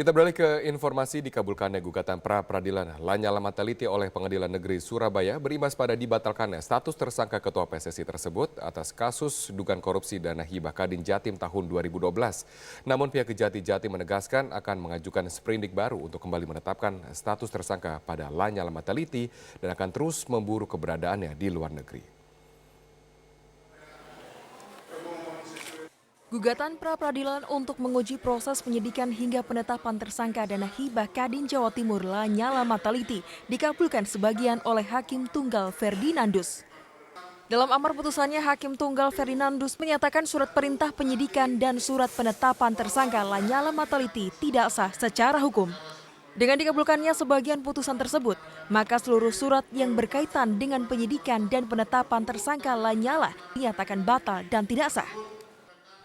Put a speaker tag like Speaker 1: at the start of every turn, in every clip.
Speaker 1: Kita beralih ke informasi dikabulkannya gugatan pra-peradilan Lanyala Mataliti oleh Pengadilan Negeri Surabaya berimbas pada dibatalkannya status tersangka Ketua PSSI tersebut atas kasus dugaan korupsi dana hibah Kadin Jatim tahun 2012. Namun pihak Kejati Jatim menegaskan akan mengajukan sprindik baru untuk kembali menetapkan status tersangka pada Lanyala Mataliti dan akan terus memburu keberadaannya di luar negeri.
Speaker 2: Gugatan pra-peradilan untuk menguji proses penyidikan hingga penetapan tersangka dana hibah Kadin Jawa Timur Lanyala Mataliti dikabulkan sebagian oleh Hakim Tunggal Ferdinandus. Dalam amar putusannya, Hakim Tunggal Ferdinandus menyatakan surat perintah penyidikan dan surat penetapan tersangka Lanyala Mataliti tidak sah secara hukum. Dengan dikabulkannya sebagian putusan tersebut, maka seluruh surat yang berkaitan dengan penyidikan dan penetapan tersangka Lanyala dinyatakan batal dan tidak sah.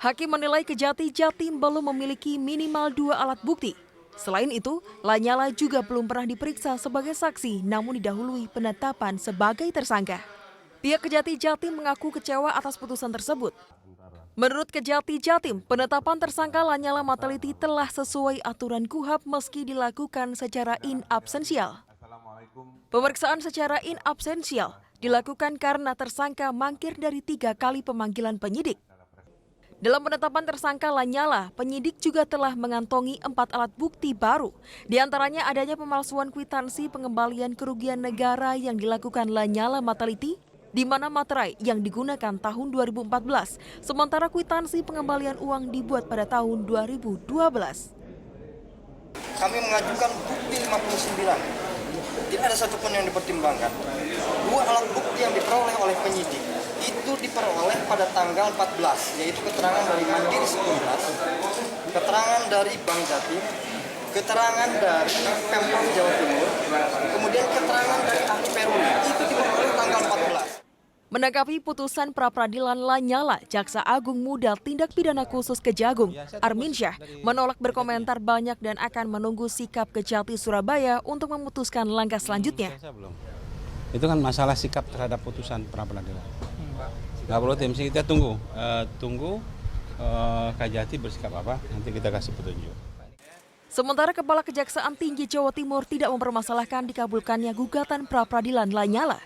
Speaker 2: Hakim menilai Kejati Jatim belum memiliki minimal 2 alat bukti. Selain itu, Lanyala juga belum pernah diperiksa sebagai saksi namun didahului penetapan sebagai tersangka. Pihak Kejati Jatim mengaku kecewa atas putusan tersebut. Menurut Kejati Jatim, penetapan tersangka Lanyala Mataliti telah sesuai aturan KUHP meski dilakukan secara in absensial. Pemeriksaan secara in absensial dilakukan karena tersangka mangkir dari 3 kali pemanggilan penyidik. Dalam penetapan tersangka Lanyala, penyidik juga telah mengantongi 4 alat bukti baru. Di antaranya adanya pemalsuan kwitansi pengembalian kerugian negara yang dilakukan Lanyala Mataliti, di mana materai yang digunakan tahun 2014, sementara kwitansi pengembalian uang dibuat pada tahun 2012.
Speaker 3: Kami mengajukan bukti 59. Tidak ada satupun yang dipertimbangkan. 2 alat bukti yang diperoleh oleh penyidik itu diperoleh pada tanggal 14, yaitu keterangan dari Mandiri Sekundas, keterangan dari Bank Jatim, keterangan dari Pemprov Jawa Timur, kemudian keterangan dari ahli Peruli, itu diperoleh tanggal 14.
Speaker 2: Menanggapi putusan pra-peradilan Lanyala, Jaksa Agung Muda Tindak Pidana Khusus Kejagung, Arminsyah, menolak berkomentar banyak dan akan menunggu sikap Kejati Surabaya untuk memutuskan langkah selanjutnya.
Speaker 4: Itu kan masalah sikap terhadap putusan pra-peradilan. Nggak perlu tim sih, kita tunggu Kejati bersikap apa, nanti kita kasih petunjuk.
Speaker 2: Sementara Kepala Kejaksaan Tinggi Jawa Timur tidak mempermasalahkan dikabulkannya gugatan pra-peradilan Lanyala.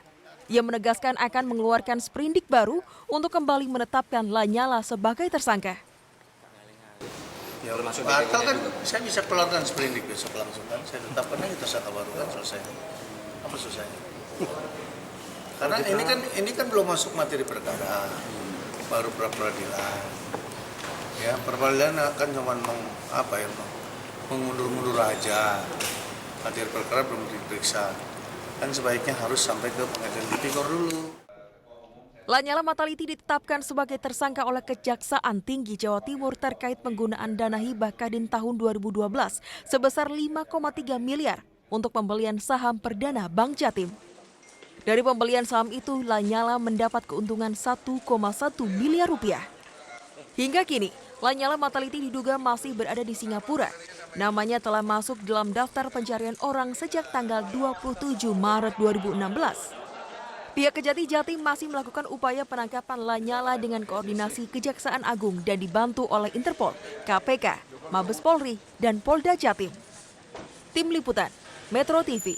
Speaker 2: Ia menegaskan akan mengeluarkan sprindik baru untuk kembali menetapkan Lanyala sebagai tersangka.
Speaker 5: Ya, batal kan saya bisa keluarkan sprindik besok langsung kan, saya tetapkan aja tersangka baru kan selesai. Apa susahnya? Karena ini kan belum masuk materi perkara, baru pra-peradilan. Ya, pra-peradilan kan cuma mengundur-mundur aja. Materi perkara belum diperiksa. Kan sebaiknya harus sampai ke pengadilan tipikor dulu.
Speaker 2: Lanyala Mataliti ditetapkan sebagai tersangka oleh Kejaksaan Tinggi Jawa Timur terkait penggunaan dana hibah Kadin tahun 2012 sebesar 5,3 miliar untuk pembelian saham perdana Bank Jatim. Dari pembelian saham itu, Lanyala mendapat keuntungan 1,1 miliar rupiah. Hingga kini, Lanyala Mataliti diduga masih berada di Singapura. Namanya telah masuk dalam daftar pencarian orang sejak tanggal 27 Maret 2016. Pihak Kejati Jatim masih melakukan upaya penangkapan Lanyala dengan koordinasi Kejaksaan Agung dan dibantu oleh Interpol, KPK, Mabes Polri, dan Polda Jatim. Tim Liputan, Metro TV.